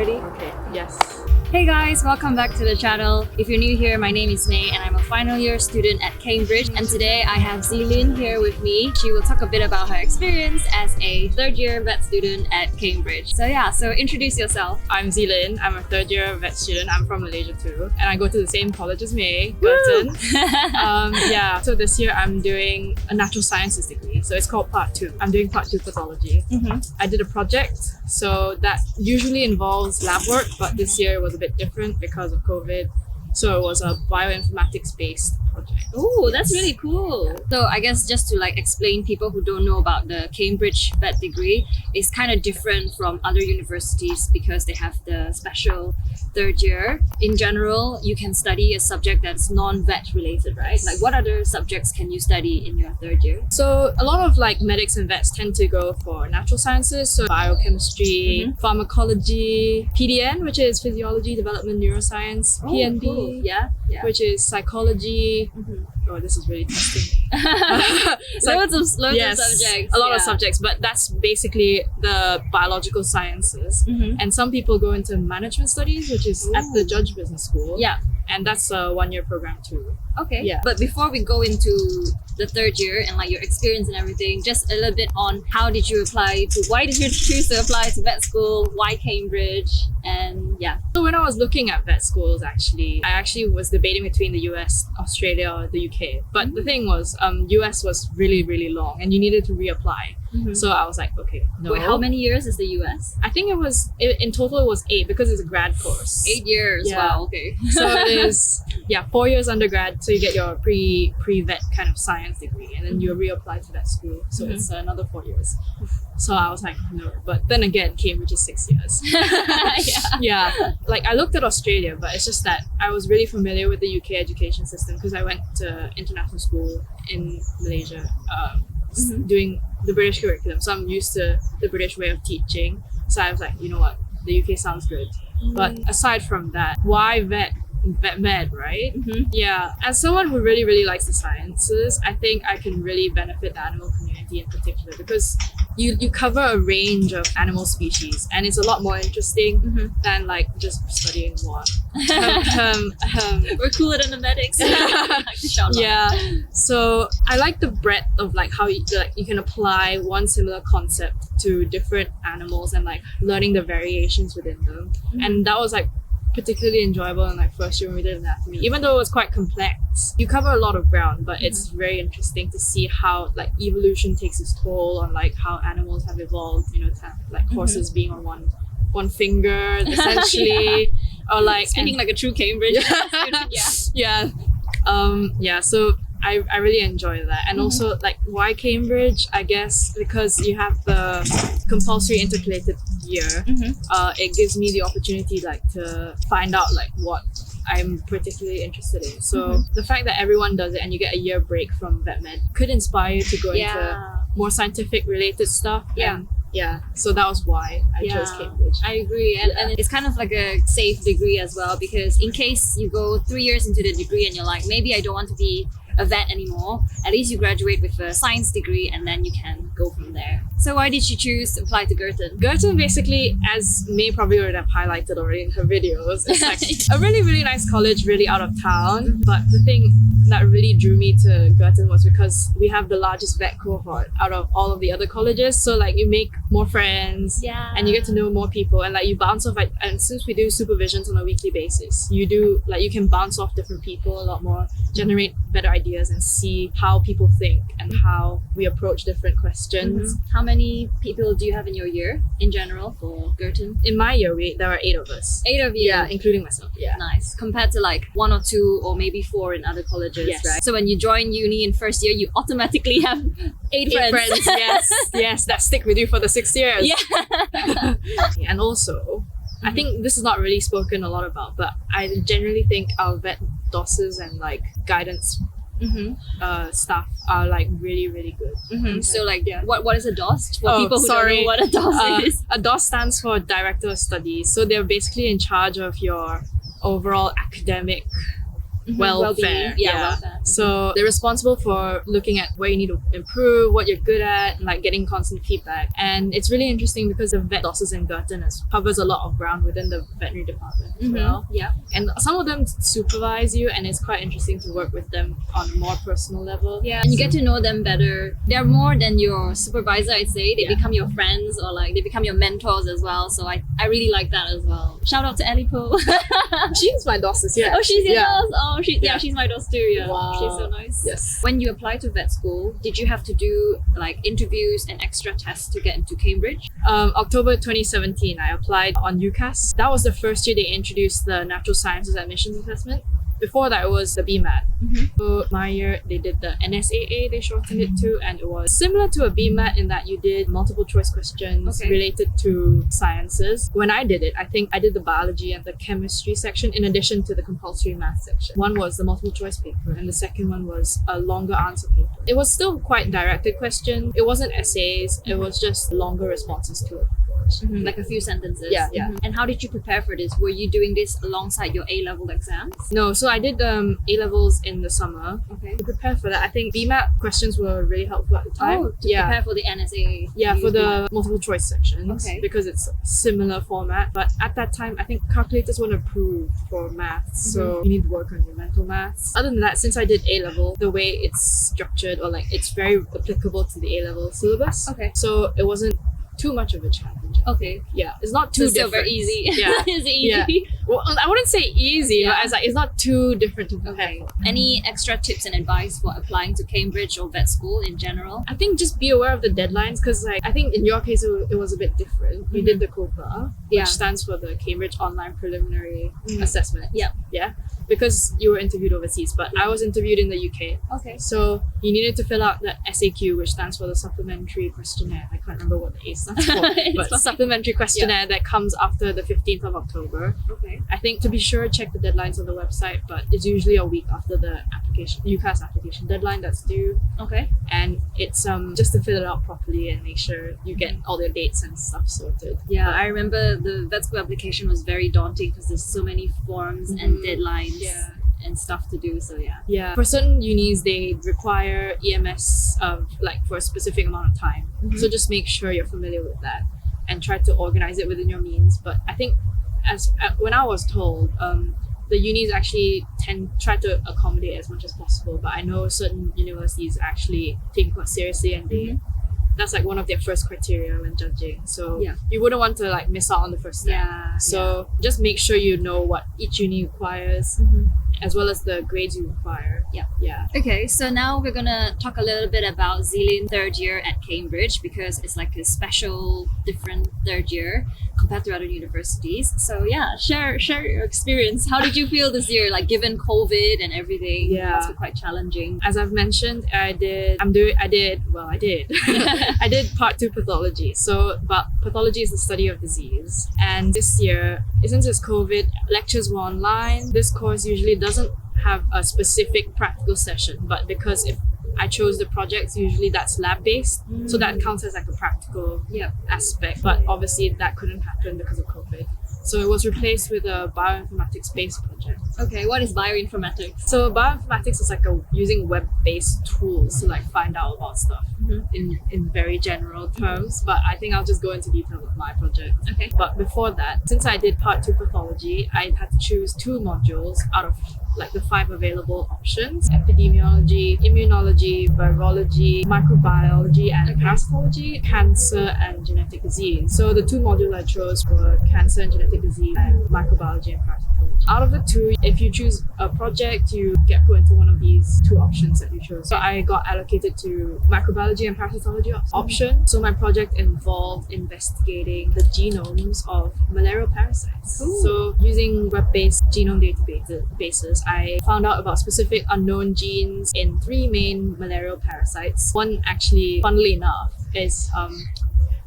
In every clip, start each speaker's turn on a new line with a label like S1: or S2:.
S1: Ready?
S2: Okay, yes.
S1: Hey guys, welcome back to the channel. If you're new here, my name is Sze and I'm a final year student at Cambridge. And today I have Sze Lynn here with me. She will talk a bit about her experience as a third year vet student at Cambridge. So introduce yourself.
S2: I'm Sze Lynn. I'm a third year vet student. I'm from Malaysia too. And I go to the same college as May, Girton. So this year I'm doing a natural sciences degree. So it's called Part 2. I'm doing Part 2 pathology. I did a project. So that usually involves lab work, but this year it was a bit different because of COVID. So it was a bioinformatics based project.
S1: Oh, that's really cool. So I guess just to explain people who don't know about the Cambridge vet degree, it's kind of different from other universities because they have the special third year. In general, you can study a subject that's non-vet related, right? Like what other subjects can you study in your third year?
S2: So a lot of medics and vets tend to go for natural sciences, so biochemistry, pharmacology, PDN, which is physiology, development, neuroscience, PNB,
S1: cool. Yeah.
S2: which is psychology. Oh, this is really testing me.
S1: Loads of subjects.
S2: A lot of subjects, but that's basically the biological sciences. And some people go into management studies, which is at the Judge Business School.
S1: Yeah.
S2: And that's a 1-year program too.
S1: Okay.
S2: Yeah.
S1: But before we go into the third year and your experience and everything, just a little bit on why did you choose to apply to vet school? Why Cambridge? And yeah.
S2: So when I was looking at vet schools, I actually was debating between the US, Australia, or the UK. But the thing was, US was really, really long and you needed to reapply. So I was like, okay, no.
S1: Wait, how many years is the US?
S2: I think in total it was 8 because it's a grad course.
S1: 8 years,
S2: Yeah.
S1: wow, okay.
S2: So it is, 4 years undergrad, so you get your pre-vet kind of science degree and then you reapply to vet school. So it's another 4 years. So I was like, no. But then again, Cambridge is 6 years. I looked at Australia, but it's just that I was really familiar with the UK education system because I went to international school in Malaysia doing the British curriculum. So I'm used to the British way of teaching. So I was like, you know what, the UK sounds good. But aside from that, why vet med, right? Yeah, as someone who really, really likes the sciences, I think I can really benefit the animal community in particular because you cover a range of animal species and it's a lot more interesting than just studying one.
S1: We're cooler than the medics.
S2: So I like the breadth of how you can apply one similar concept to different animals and learning the variations within them. And that was particularly enjoyable in first year when we did anatomy. Even though it was quite complex, you cover a lot of ground, but it's very interesting to see how evolution takes its toll on how animals have evolved, to have horses being on one finger essentially. Or
S1: Speaking like a true Cambridge student,
S2: so I really enjoy that. And also why Cambridge? I guess because you have the compulsory intercalated year. It gives me the opportunity to find out what I'm particularly interested in. So the fact that everyone does it and you get a year break from vet med could inspire you to go into more scientific related stuff. So that was why I chose Cambridge.
S1: I agree, and it's kind of like a safe degree as well because in case you go 3 years into the degree and you're like, maybe I don't want to be a vet anymore, at least you graduate with a science degree and then you can go from there. So why did you choose to apply to Girton?
S2: Girton basically, as May probably would have highlighted already in her videos, it's a really, really nice college, really out of town. But the thing that really drew me to Girton was because we have the largest vet cohort out of all of the other colleges. So you make more friends and you get to know more people and you bounce off. And since we do supervisions on a weekly basis, you do you can bounce off different people a lot more, generate better ideas and see how people think and how we approach different questions.
S1: How many people do you have in your year in general for Girton?
S2: In my year, there are 8 of us.
S1: 8 of you?
S2: Yeah, including myself. Yeah.
S1: Nice. Compared to 1 or 2 or maybe 4 in other colleges, right? So when you join uni in first year, you automatically have 8 friends.
S2: Yes, that stick with you for the 6 years.
S1: Yeah.
S2: And also, I think this is not really spoken a lot about, but I generally think our vet dosses and guidance staff are really, really good.
S1: So what is a DOS for people who don't know what a DOS is?
S2: A DOS stands for Director of Studies. So they're basically in charge of your overall academic welfare.
S1: Welfare.
S2: So they're responsible for looking at where you need to improve, what you're good at, and like getting constant feedback. And it's really interesting because the vet dosses in Girton covers a lot of ground within the veterinary department as well.
S1: Yeah.
S2: And some of them supervise you, and it's quite interesting to work with them on a more personal level.
S1: Yeah, and you get to know them better. They're more than your supervisor, I'd say. They
S2: Yeah.
S1: become your friends, or like they become your mentors as well. So I really like that as well. Shout out to Ellie Po.
S2: She's my dosses, yeah.
S1: Oh, she's your
S2: Yeah.
S1: boss. Oh,
S2: Yeah.
S1: she's my boss too. Yeah,
S2: Wow.
S1: she's so nice.
S2: Yes.
S1: When you applied to vet school, did you have to do like interviews and extra tests to get into Cambridge?
S2: October 2017, I applied on UCAS. That was the first year they introduced the Natural Sciences Admissions Assessment. Before that, it was the BMAT. So my year, they did the NSAA, they shortened it to, and it was similar to a BMAT in that you did multiple choice questions
S1: Okay.
S2: related to sciences. When I did it, I think I did the biology and the chemistry section in addition to the compulsory math section. One was the multiple choice paper, and the second one was a longer answer paper. It was still quite directed question. It wasn't essays, it was just longer responses to it.
S1: Like a few sentences.
S2: Yeah, yeah.
S1: And how did you prepare for this? Were you doing this alongside your A-level exams?
S2: No, so I did A-levels in the summer.
S1: Okay.
S2: To prepare for that, I think BMAT questions were really helpful at the time.
S1: Oh, to prepare for the NSAA.
S2: Yeah,
S1: you
S2: for
S1: used
S2: the multiple choice sections.
S1: Okay.
S2: Because it's similar format. But at that time, I think calculators weren't approved for maths. So you need to work on your mental maths. Other than that, since I did A-level, the way it's structured or like it's very applicable to the A-level syllabus.
S1: Okay.
S2: So it wasn't too much of a challenge.
S1: Okay.
S2: Yeah, it's not too
S1: So still
S2: different.
S1: very easy.
S2: Yeah.
S1: Is it easy?
S2: Yeah. Well, I wouldn't say easy,
S1: Yeah.
S2: but it's not too different to prepare
S1: Okay.
S2: for.
S1: Any extra tips and advice for applying to Cambridge or vet school in general?
S2: I think just be aware of the deadlines because like I think in your case it was a bit different. You did the COPA, which
S1: Yeah.
S2: stands for the Cambridge Online Preliminary Assessment.
S1: Yep.
S2: Yeah. Because you were interviewed overseas, but I was interviewed in the UK.
S1: Okay.
S2: So you needed to fill out the SAQ, which stands for the Supplementary Questionnaire. I can't remember what the A stands for,
S1: It's
S2: but
S1: fine.
S2: Supplementary Questionnaire that comes after the 15th of October.
S1: Okay.
S2: I think to be sure, check the deadlines on the website, but it's usually a week after the UCAS application deadline that's due.
S1: Okay.
S2: And it's just to fill it out properly and make sure you get all the dates and stuff sorted.
S1: Yeah, I remember the vet school application was very daunting because there's so many forms and deadlines
S2: Yeah.
S1: and stuff to do. So yeah.
S2: Yeah. For certain unis, they require EMS like for a specific amount of time. So just make sure you're familiar with that and try to organize it within your means. But I think when I was told, the unis actually try to accommodate as much as possible. But I know certain universities actually take it quite seriously and they that's like one of their first criteria when judging. So
S1: Yeah.
S2: you wouldn't want to like miss out on the first step.
S1: Yeah.
S2: So just make sure you know what each uni requires as well as the grades you require.
S1: Yeah.
S2: Yeah.
S1: Okay, so now we're gonna talk a little bit about Sze Lynn third year at Cambridge because it's like a special, different third year compared to other universities. So yeah, share your experience. How did you feel this year? Like given COVID and everything,
S2: Yeah.
S1: it must be quite challenging.
S2: As I've mentioned, I did I did part 2 pathology. So but pathology is the study of disease. And this year, since it's COVID, lectures were online. This course usually doesn't have a specific practical session, but because if I chose the projects, usually that's lab-based. So that counts as like a practical
S1: Yeah.
S2: aspect. But obviously that couldn't happen because of COVID. So it was replaced with a bioinformatics-based project.
S1: Okay, what is bioinformatics?
S2: So bioinformatics is like using web-based tools to like find out about stuff in very general terms. But I think I'll just go into detail with my project.
S1: Okay.
S2: But before that, since I did part 2 pathology, I had to choose 2 modules out of like the 5 available options: epidemiology, immunology, virology, microbiology, and parasitology, cancer and genetic disease. So the 2 modules I chose were cancer and genetic disease and microbiology and parasitology. Out of the 2, if you choose a project, you get put into one of these 2 options that you chose. So I got allocated to microbiology and parasitology option. So my project involved investigating the genomes of malarial parasites.
S1: Cool.
S2: So using web-based genome databases, I found out about specific unknown genes in 3 main malarial parasites. One actually, funnily enough, is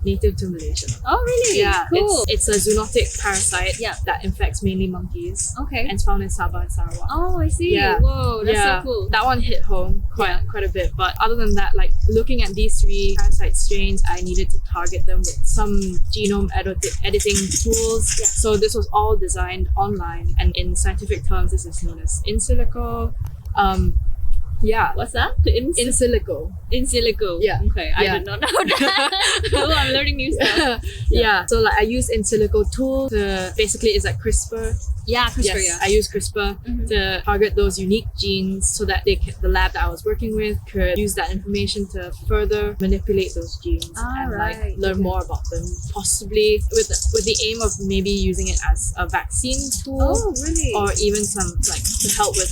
S2: native to Malaysia.
S1: Oh, really?
S2: Yeah,
S1: Cool.
S2: it's a zoonotic parasite
S1: Yeah.
S2: that infects mainly monkeys.
S1: Okay.
S2: And it's found in Sabah and Sarawak.
S1: Oh, I see.
S2: Yeah.
S1: Whoa, that's
S2: Yeah,
S1: so cool.
S2: that one hit home quite a bit. But other than that, like looking at these 3 parasite strains, I needed to target them with some genome editing tools.
S1: Yeah.
S2: So this was all designed online, and in scientific terms, this is known as in silico.
S1: What's that?
S2: In silico.
S1: In silico.
S2: Yeah.
S1: Okay, I
S2: Yeah.
S1: did not know that. Cool, I'm learning new stuff.
S2: Yeah. So like I use in silico tool to basically it's like CRISPR.
S1: Yeah, CRISPR,
S2: Yes,
S1: yeah.
S2: I use CRISPR to target those unique genes so that the lab that I was working with could use that information to further manipulate those genes and
S1: right.
S2: learn more about them, possibly with the aim of maybe using it as a vaccine tool
S1: Oh, really?
S2: or even some like to help with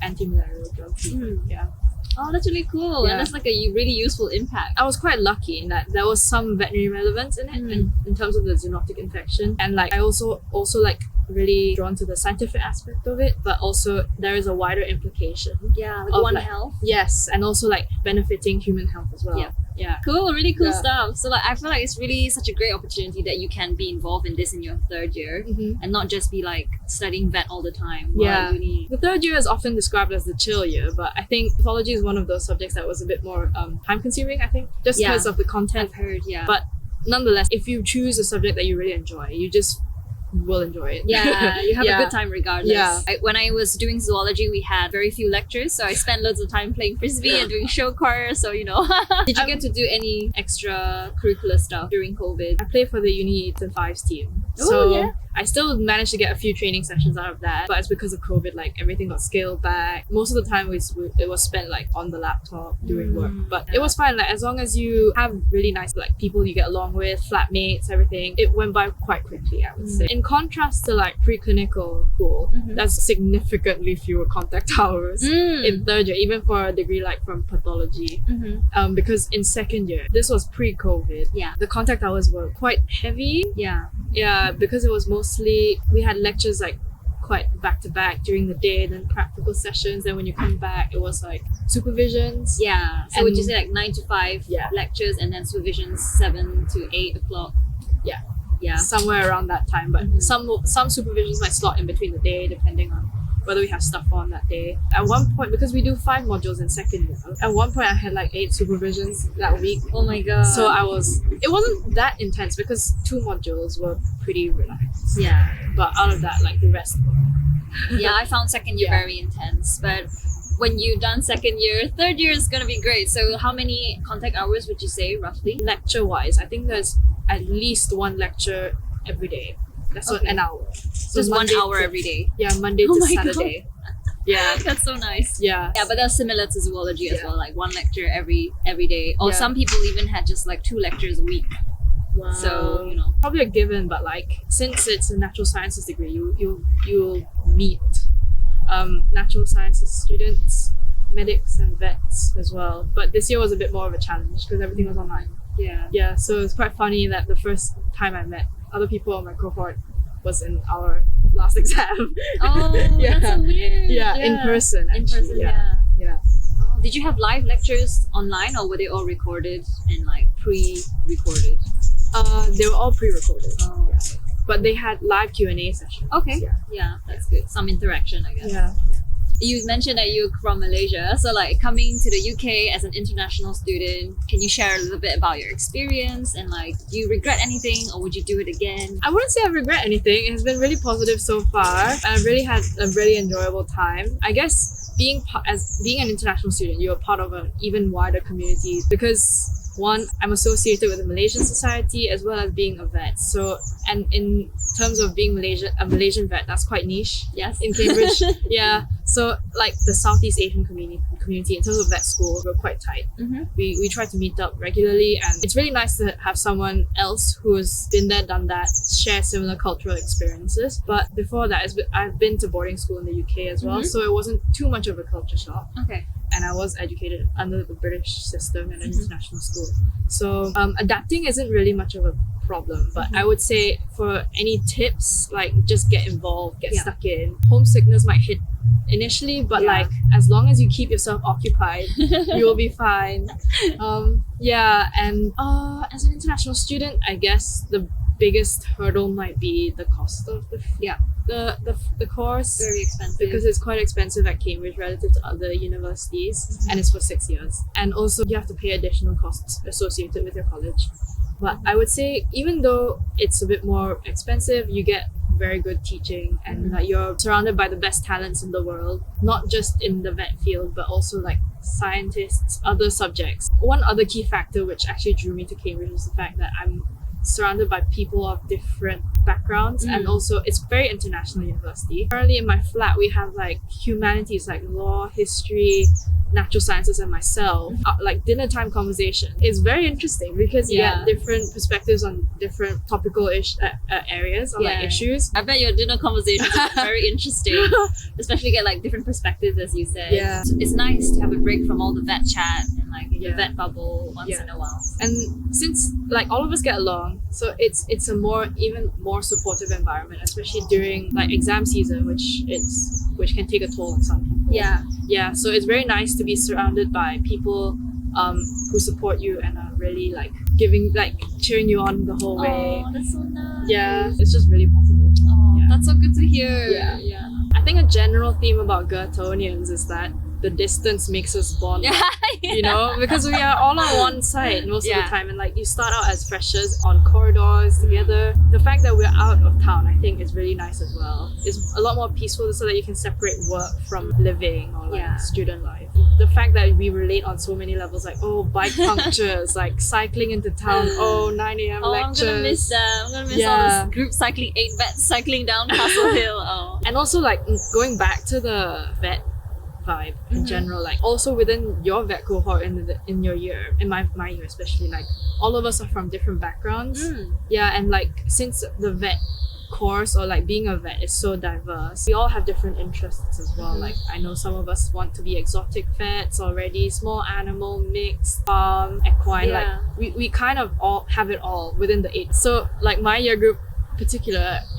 S2: anti-malarial drugs. Yeah.
S1: Oh, that's really cool.
S2: Yeah.
S1: And that's like a really useful impact.
S2: I was quite lucky in that there was some veterinary relevance in it in terms of the zoonotic infection, and like I also like really drawn to the scientific aspect of it, but also there is a wider implication.
S1: Yeah, like
S2: Of
S1: One
S2: like-
S1: Health.
S2: Yes, and also like benefiting human health as well. Yeah.
S1: Cool, really cool
S2: Yeah.
S1: stuff. So like I feel like it's really such a great opportunity that you can be involved in this in your 3rd year and not just be like studying vet all the time while
S2: Yeah.
S1: at uni.
S2: The 3rd year is often described as the chill year, but I think pathology is one of those subjects that was a bit more time consuming, I think, just
S1: Yeah.
S2: because of the content.
S1: I've heard, yeah.
S2: But nonetheless, if you choose a subject that you really enjoy, you just will enjoy it.
S1: yeah, you have
S2: Yeah.
S1: a good time regardless.
S2: Yeah.
S1: When I was doing zoology, we had very few lectures, so I spent loads of time playing frisbee and doing show choir. So you know, did you get to do any extracurricular stuff during COVID?
S2: I play for the Uni 8 and 5s team.
S1: Oh,
S2: So
S1: yeah.
S2: I still managed to get a few training sessions out of that, but it's because of COVID, like everything got scaled back. Most of the time it was spent like on the laptop doing work, but
S1: yeah.
S2: it was fine. Like as long as you have really nice like people you get along with, flatmates, everything, it went by quite quickly, I would say. In contrast to like preclinical school, that's significantly fewer contact hours in 3rd year, even for a degree like from pathology. Because in 2nd year, this was pre-COVID.
S1: Yeah.
S2: The contact hours were quite heavy.
S1: Yeah.
S2: Because it was mostly, we had lectures like quite back to back during the day, then practical sessions. Then when you come back, it was like supervisions.
S1: Yeah. So
S2: And-
S1: would you say like 9 to 5
S2: Yeah.
S1: lectures and then supervisions 7 to 8 o'clock?
S2: Yeah.
S1: Yeah.
S2: Somewhere around that time. But some supervisions might slot in between the day depending on whether we have stuff on that day. At one point, because we do 5 modules in 2nd year, at one point I had like 8 supervisions that week.
S1: Oh my god.
S2: So it wasn't that intense because 2 modules were pretty relaxed.
S1: Yeah.
S2: But out of that, like the rest were.
S1: Yeah, I found 2nd year
S2: Yeah.
S1: very intense, but when you done 2nd year, 3rd year is gonna be great. So how many contact hours would you say roughly?
S2: Lecture wise, I think there's at least 1 lecture every day. That's
S1: Okay.
S2: an hour. So
S1: Just 1
S2: Monday
S1: hour
S2: to-
S1: every day.
S2: Yeah, Monday
S1: Oh
S2: to
S1: my
S2: Saturday. Yeah.
S1: That's so nice.
S2: Yeah.
S1: Yeah, but that's similar to zoology as
S2: Yeah.
S1: well, like 1 lecture every day. Or
S2: Yeah.
S1: some people even had just like 2 lectures a week.
S2: Wow.
S1: So, you know.
S2: Probably a given, but like since it's a natural sciences degree, you'll meet natural sciences students, medics and vets as well. But this year was a bit more of a challenge because everything was online.
S1: Yeah.
S2: Yeah, so it's quite funny that the first time I met other people on my cohort was in our last exam.
S1: Oh,
S2: Yeah.
S1: that's so weird.
S2: Yeah, in person.
S1: In
S2: Actually.
S1: person, yeah.
S2: Yeah.
S1: Oh, did you have live lectures online or were they all recorded and like pre-recorded?
S2: They were all pre-recorded.
S1: Oh,
S2: Yeah. But they had live Q&A sessions.
S1: okay.
S2: Yeah.
S1: Yeah, that's good. Some interaction, I guess.
S2: Yeah.
S1: You mentioned that you're from Malaysia, so like coming to the UK as an international student, can you share a little bit about your experience and like do you regret anything or would you do it again?
S2: I wouldn't say I regret anything. It has been really positive so far. And I've really had a really enjoyable time. I guess being an international student, you're part of an even wider community because one, I'm associated with the Malaysian society as well as being a vet. So, and in terms of being a Malaysian vet, that's quite niche.
S1: Yes.
S2: In Cambridge. Yeah. So like the Southeast Asian community in terms of vet school, we're quite tight.
S1: Mm-hmm.
S2: We try to meet up regularly and it's really nice to have someone else who's been there, done that, share similar cultural experiences. But before that, I've been to boarding school in the UK as well,
S1: Mhm.
S2: so it wasn't too much of a culture shock.
S1: Okay.
S2: And I was educated under the British system in an international school. So adapting isn't really much of a problem. But I would say for any tips, like just get involved, get stuck in. Homesickness might hit initially, but like as long as you keep yourself occupied, you will be fine. And as an international student, I guess the biggest hurdle might be the cost of the course.
S1: Very expensive.
S2: Because it's quite expensive at Cambridge relative to other universities, and it's for 6 years. And also you have to pay additional costs associated with your college. But I would say even though it's a bit more expensive, you get very good teaching, and like you're surrounded by the best talents in the world, not just in the vet field, but also like scientists, other subjects. One other key factor which actually drew me to Cambridge was the fact that I'm surrounded by people of different backgrounds, and also it's very international university. Currently in my flat we have like humanities like law, history, natural sciences, and myself. Like dinner time conversation is very interesting because you get different perspectives on different topical areas or like issues.
S1: I bet your dinner conversations are very interesting, especially get like different perspectives, as you said. So it's nice to have a break from all the vet chat and like the vet bubble once in a while.
S2: And since like all of us get along, so it's a even more supportive environment, especially during like exam season, which can take a toll on some people. So it's very nice to be surrounded by people who support you and are really like cheering you on the whole way.
S1: Oh, that's so nice.
S2: Yeah, it's just really positive.
S1: That's so good to hear.
S2: I think a general theme about Girtonians is that the distance makes us bond. You know, because we are all on one side most of the time, and like you start out as freshers on corridors together. The fact that we're out of town, I think, is really nice as well. It's a lot more peaceful so that you can separate work from living or like student life. The fact that we relate on so many levels, like bike punctures, like cycling into town, 9 a.m. lectures.
S1: I'm gonna miss that. I'm gonna miss all this group cycling, 8 vets cycling down Castle Hill.
S2: And also like going back to the vet vibe in general, like also within your vet cohort in your year, in my year especially, like all of us are from different backgrounds. And like since the vet course or like being a vet is so diverse, we all have different interests as well. Like I know some of us want to be exotic vets already, small animal, mixed, equine, like we kind of all have it all within the 8. So like my year group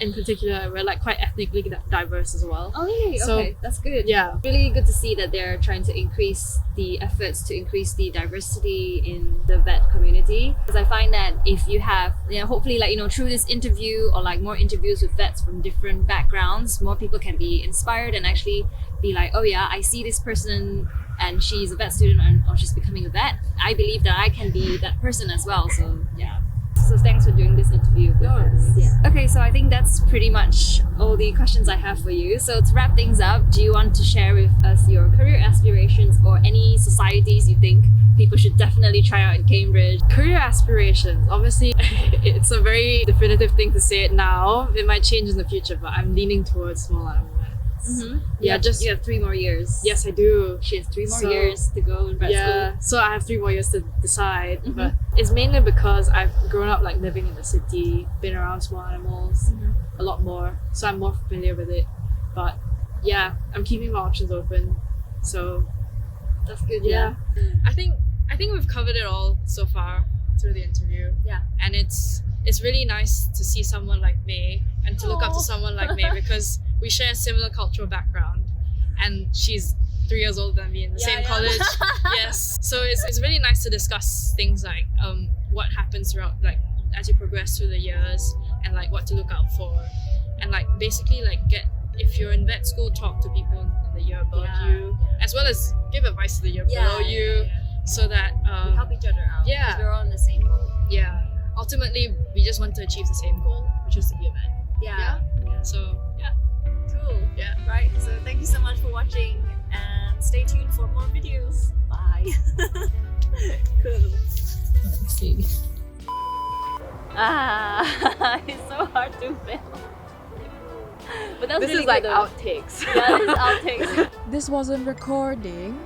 S2: in particular, we're like quite ethnically diverse as well.
S1: Oh really?
S2: So,
S1: okay, that's good.
S2: Yeah,
S1: really good to see that they're trying to increase the efforts to increase the diversity in the vet community. Because I find that if you have, hopefully like through this interview or like more interviews with vets from different backgrounds, more people can be inspired and actually be like, oh yeah, I see this person and she's a vet student or she's becoming a vet. I believe that I can be that person as well. So yeah. So thanks for doing this interview with us. Okay, so I think that's pretty much all the questions I have for you. So to wrap things up, do you want to share with us your career aspirations or any societies you think people should definitely try out in Cambridge?
S2: Career aspirations, obviously it's a very definitive thing to say it now. It might change in the future, but I'm leaning towards small animal vets.
S1: You have 3 more years.
S2: Yes, I do.
S1: She has 3 more years to go in vet school.
S2: So I have 3 more years to decide, but it's mainly because I've grown up like living in the city, been around small animals a lot more, so I'm more familiar with it. But yeah, I'm keeping my options open, so
S1: that's good.
S2: I think we've covered it all so far through the interview. And it's really nice to see someone like May and to look up to someone like May because we share a similar cultural background, and she's 3 years older than me in the same college. So it's really nice to discuss things like what happens throughout, like as you progress through the years, and like what to look out for, and like basically like if you're in vet school, talk to people in the year above you, as well as give advice to the year below you, so that
S1: we help each other out. Because we're all in the same boat.
S2: Ultimately we just want to achieve the same goal, which is to be a vet. So
S1: cool. Right, so thank you so much for watching and stay tuned for more videos. Bye. Cool.
S2: Let's see.
S1: It's so hard to film. But that was
S2: This
S1: really
S2: is like
S1: good,
S2: outtakes.
S1: This is outtakes.
S2: This wasn't recording.